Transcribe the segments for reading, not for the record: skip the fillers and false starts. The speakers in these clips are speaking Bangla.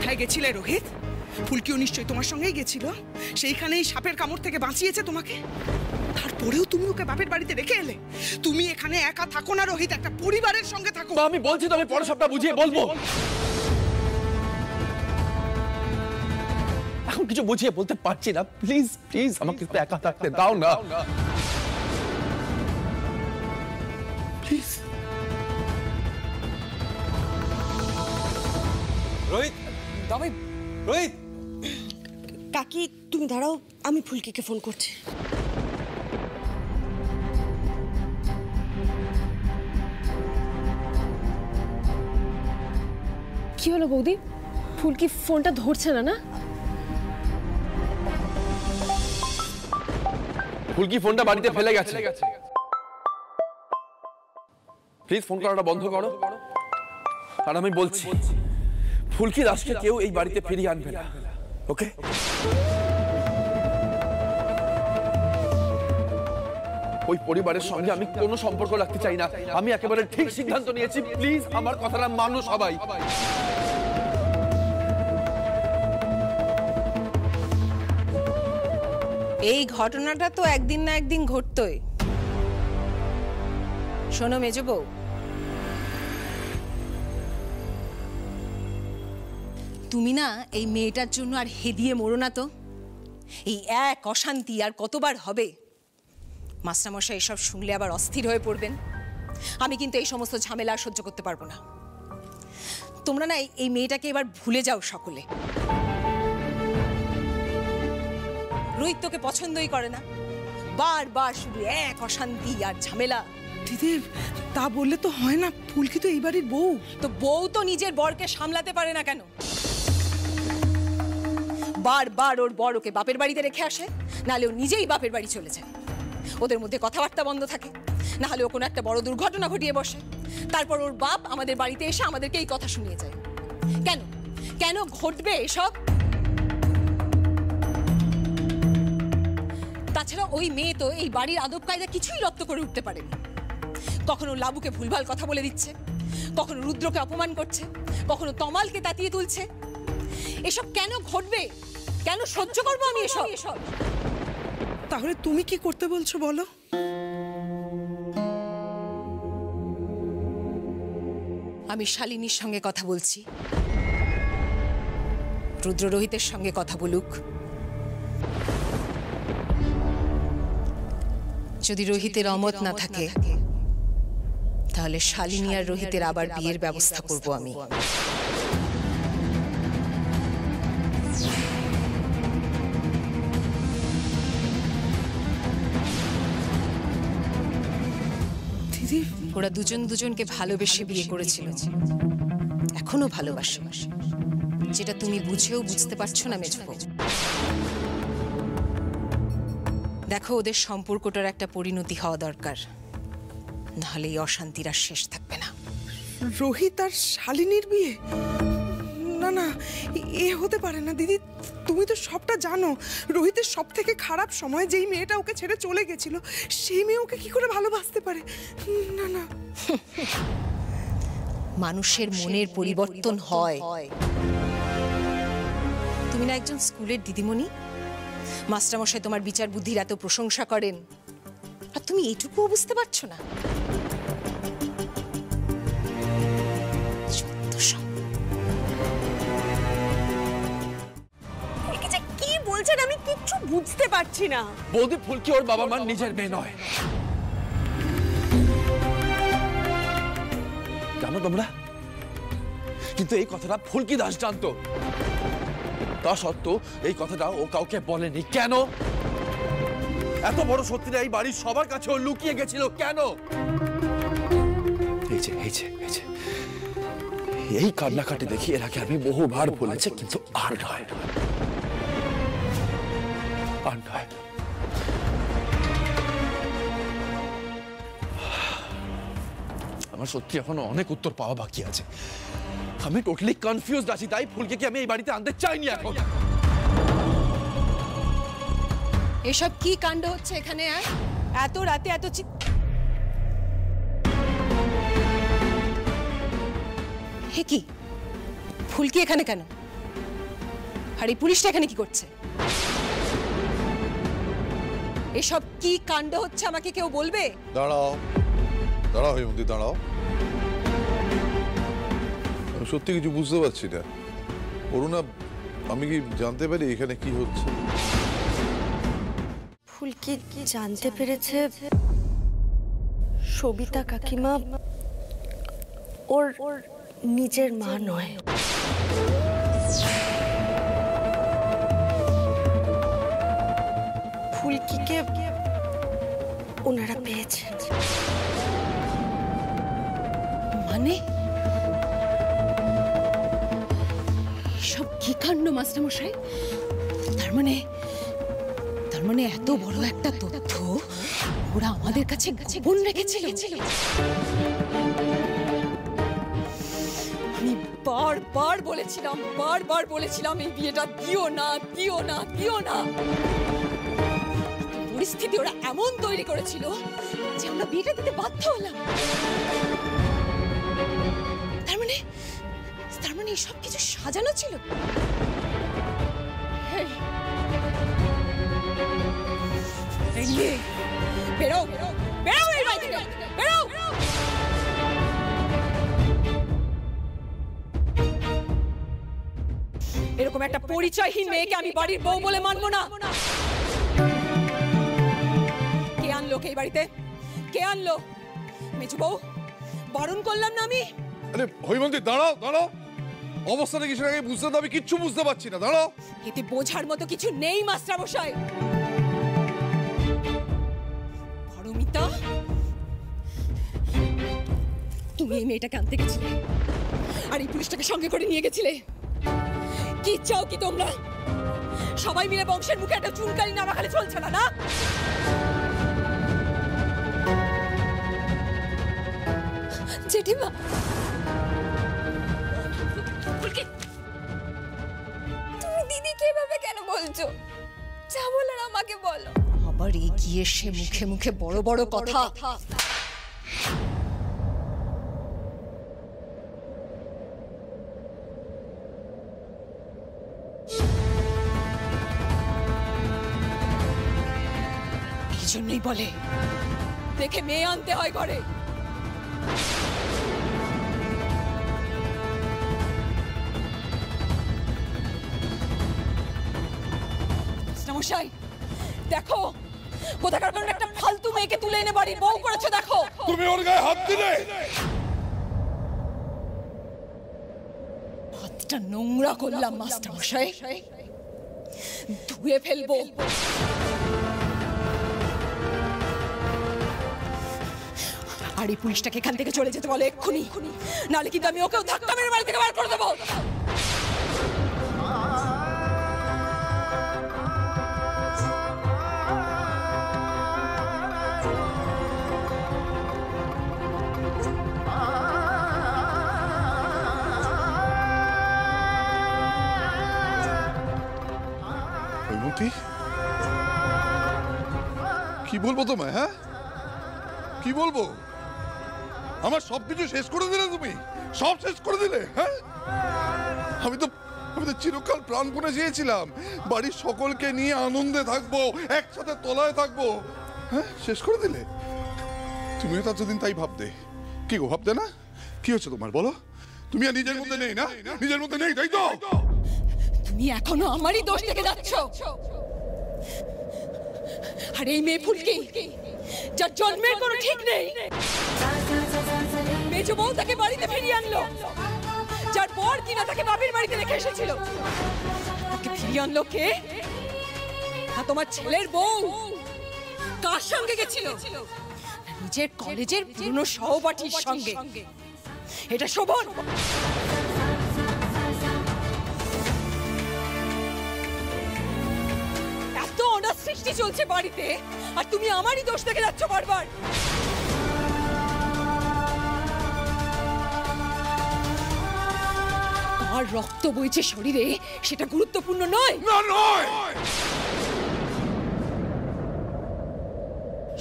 কোথায় গেছিলে রোহিত? ফুলকিও নিশ্চয়ই তোমার সঙ্গেই গেছিল। সেইখানেই সাপের কামড় থেকে বাঁচিয়েছে তোমাকে। তারপরেও তুমি ওকে বাপের বাড়িতে রেখে এলে। তুমি এখানে একা থাকো না রোহিত, একটা পরিবারের সঙ্গে থাকো। আমি বলছি তো, আমি পরে সবটা বুঝিয়ে বলবো। এখন কিছু বুঝিয়ে বলতে পারছি না। প্লিজ প্লিজ আমাকে একটু একা থাকতে দাও না প্লিজ। রোহিত, দামি রোহিত। কাকি তুমি দাঁড়াও, আমি ফুলকিকে ফোন করছি। কি হলো বৌদি? ফুলকি ফোনটা ধরছে না? না ফুলকি ফোনটা বাড়িতে ফেলে গেছে। প্লিজ ফোন করাটা বন্ধ করো। আর আমি বলছি, ফুলকি দাসকে কেউ এই বাড়িতে ফিরিয়ে আনবে না, ওকে? ওই পরিবারের সঙ্গে আমি কোনো সম্পর্ক রাখতে চাই না। আমি একেবারে ঠিক সিদ্ধান্ত নিয়েছি। প্লিজ আমার কথাটা মানো সবাই। এই ঘটনাটা তো একদিন না একদিন ঘটতোই। শোনো মেজ বউ, তুমি না এই মেয়েটার জন্য আর হেদিয়ে মরো না তো। এই এক অশান্তি আর কতবার হবে? মাস্টারমশাই এসব শুনলে আবার অস্থির হয়ে পড়বেন। আমি কিন্তু এই সমস্ত ঝামেলা আর সহ্য করতে পারবো না। তোমরা না এই মেয়েটাকে এবার ভুলে যাও সকলে। রোহিত তোকে পছন্দই করে না, বারবার শুধু এক অশান্তি আর ঝামেলা। দিদি তা বললে তো হয় না, ফুলকি তো এই বাড়ির বউ। তো বউ তো নিজের বরকে সামলাতে পারে না কেন? বারবার ওর বর ওকে বাপের বাড়িতে রেখে আসে, নাহলে ও নিজেই বাপের বাড়ি চলে যায়। ওদের মধ্যে কথাবার্তা বন্ধ থাকে, না হলে ও কোনো একটা বড় দুর্ঘটনা ঘটিয়ে বসে। তারপর ওর বাপ আমাদের বাড়িতে এসে আমাদেরকে এই কথা শুনিয়ে যায়। কেন কেন ঘটবে এসব? তাছাড়া ওই মেয়ে তো এই বাড়ির আদব কায়দা কিছুই রপ্ত করে উঠতে পারেনি। কখনো লাবুকে ভুলভাল কথা বলে দিচ্ছে, কখনো রুদ্রকে অপমান করছে, কখনো তমালকে তাতিয়ে তুলছে। এসব কেন ঘটবে? কেন সহ্য করবো আমি এসব? তাহলে তুমি কি করতে বলছো বলো? আমি শালিনীর সঙ্গে কথা বলছি, রুদ্র রোহিতের সঙ্গে কথা বলুক। যদি রোহিতের অমত না থাকে তাহলে শালিনী আর রোহিতের আবার বিয়ের ব্যবস্থা করব আমি। দিদি ওরা দুজন দুজনকে ভালোবেসে বিয়ে করেছিল, এখনো ভালোবাসে, যেটা তুমি বুঝেও বুঝতে পারছো না মেজো বউ। দেখো ওদের সম্পর্কটার একটা পরিণতি হওয়া দরকার, নাহলে এই অশান্তির আর শেষ থাকবে না। রোহিত আর শালিনীর বিয়ে? না না, এ হতে পারে না দিদি। তুমি তো সবটা জানো। রোহিতের সব থেকে খারাপ সময় যেই মেয়েটা ওকে ছেড়ে চলে গেছিল, সেই মেয়ে ওকে কি করে ভালোবাসতে পারে? না না, মানুষের মনের পরিবর্তন হয়। তুমি না একজন স্কুলের দিদিমণি, মাস্টারমশাই তোমার বিচার বুদ্ধির এত প্রশংসা করেন, আর তুমি এইটুকুও বুঝতে পারছো না? কি বলছেন? আমি কিচ্ছু বুঝতে পারছি না। বৌদি, ফুলকি ওর বাবা মার নিজের মেয়ে নয়, জানো তোমরা? কিন্তু এই কথাটা ফুলকি দাস জানতো। তা সত্ত্বেও এই কথাটা ও কাউকে বলেনি। কেন? এত বড় সত্যিটা এই বাড়ির সবার কাছে ও লুকিয়ে গেছিল কেন? এই কান্নাকাটি দেখি এর আগে আমি বহুবার বলেছি, কিন্তু আর নয়। আমার সত্যি এখনো অনেক উত্তর পাওয়া বাকি আছে। আমি টোটালি কনফিউজড আছি, তাই ফুলকে আমি এই বাড়িতে আনতে চাইনি এখন। এসব কি কাণ্ড হচ্ছে এখানে? আর এত রাতে এত হে কি? ফুলকি এখানে কেন? আর এই পুলিশটা এখানে কি করছে? এসব কি কাণ্ড হচ্ছে আমাকে কেউ বলবে? দাঁড়াও দাঁড়াও হেমন্তী, দাঁড়াও। আমি সত্যি কিছু বুঝতে পারছি না। অরুণা, আমি কি জানতে পারি এখানে কি হচ্ছে? ফুলকি জানতে পেরেছে সবিতা কাকিমা ওর নিজের মা নয়। ফুলকিকে ওনারা পেয়েছেন। মানে সব কি কাণ্ড মাস্টারমশাই? তার মানে এত বড় একটা তথ্য ওরা আমাদের কাছে গোপন রেখেছিল। আমি বারবার বলেছিলাম এই বিয়েটা দিও না। পরিস্থিতি ওরা এমন তৈরি করেছিল যে আমরা বিয়েটা দিতে বাধ্য হলাম। তার মানে সব কিছু সাজানো ছিল। বেরো এই বাড়ি থেকে, বেরো। এরকম একটা পরিচয়হীন মেয়েকে আমি বাড়ির বউ বলে মানবো না। কে আনলো এই বাড়িতে? কে আনলো? মেজু বউ, বারণ করলাম না আমি? আরে হৈমন্তী, দাঁড়াও দাঁড়াও। অবস্থাটা কিছু আগে বুঝতে তো আমি কিচ্ছু বুঝতে পারছি না। দাঁড়াও। এতে বোঝার মতো কিছু নেই মাস্টারমশাই। পারমিতা, তুমি এই মেয়েটাকে আনতে গেছিলে আর এই পুলিশটাকে সঙ্গে করে নিয়ে গেছিলে। কি চাও কি তোমরা? সবাই মিলে বংশের মুখে একটা চুনকালি নামা খালি চলছে না? না, জেঠিমা, তুমি দিদিকে এভাবে কেন বলছো? যা বলার আমাকে বলো। আবার এগিয়ে এসে মুখে মুখে বড় বড় কথা। এই জন্যই বলে দেখে মেয়ে আনতে হয় ঘরে। মশাই, দেখো কোথাকার কোন একটা ফালতু মেয়েকে তুলে এনে বাড়ির বউ করেছো। দেখো, তুমি ওর গায়ে হাত দিলে। হাতটা নোংরা করলাম মাস্টারমশাই, ধুয়ে ফেলবো। আর এই পুলিশটাকে এখান থেকে চলে যেতে বলে এক্ষুনি, নাহলে কিন্তু আমি ওকেও ধাক্কা মেরে বাড়ি থেকে বার করে দেবো। কি বলবো তোমায়? হ্যাঁ, কি বলবো? আমার সবকিছু শেষ করে দিলে তুমি, সব শেষ করে দিলে। হ্যাঁ, আমি তো চিরকাল প্রাণপণে চেয়েছিলাম বাড়ির সকলকে নিয়ে আনন্দে থাকবো, একসাথে তলায় থাকবো। হ্যাঁ, শেষ করে দিলে। তুমিও তো এতদিন তাই ভাবতে। কি গো, ভাবতে না? কি হচ্ছে তোমার বলো? তুমি আর নিজের মধ্যে নেই না? নিজের মধ্যে নেই, তাই তো? তুমি এখনো আমারই দোষ থেকে যাচ্ছ। আর এই মেয়ে ফুলকি, যার জন্মের কোনো ঠিক নেই, মেজো বউ তাকে বাড়িতে ফিরিয়ে আনলো, যার পর কিনা তাকে বাপের বাড়িতে রেখে এসেছিল। তাকে ফিরিয়ে আনলো কে? আর তোমার ছেলের বউ কার সঙ্গে গেছিল? নিজের কলেজের পুরনো সহপাঠীর সঙ্গে। এটা শোভন? এত অনার সৃষ্টি চলছে বাড়িতে, আর তুমি আমারই দোষ থেকে যাচ্ছ বারবার। আর রক্ত বইছে শরীরে, সেটা গুরুত্বপূর্ণ নয়। না, নয়।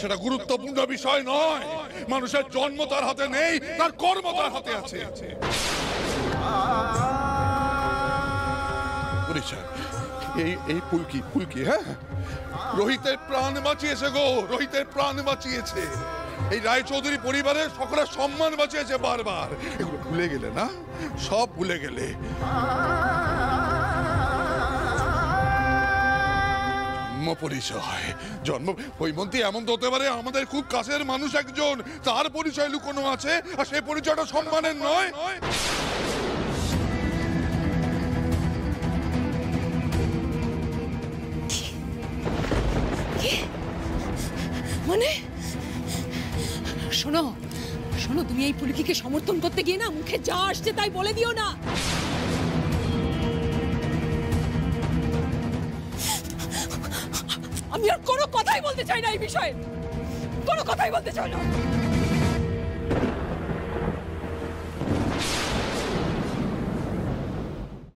সেটা গুরুত্বপূর্ণ বিষয় নয়। মানুষের জন্ম তার হাতে নেই, তার কর্ম তার হাতে আছে। পরিচয়। এই ফুলকি ফুলকি, হ্যাঁ, রোহিতের প্রাণ বাঁচিয়েছে গো, রোহিতের প্রাণ বাঁচিয়েছে। এই রায়চৌধুরী পরিবারের সকলের সম্মান বাঁচিয়েছে বারবার। এগুলো ভুলে গেলে না, সব ভুলে গেলে। জন্ম পরিচয়, জন্ম হৈমন্তী এমন তো হতে পারে আমাদের খুব কাছের মানুষ একজন, তার পরিচয় লুকোনো আছে, আর সেই পরিচয়টা সম্মানের নয়। মানে শোনো শোনো, তুমি এই পুলিকিকে সমর্থন করতে গিয়ে না মুখে যা আসছে তাই বলে দিও না। আমি আর কোনো কথাই বলতে চাই না এই বিষয়ে, কোনো কথাই বলতে চাই না।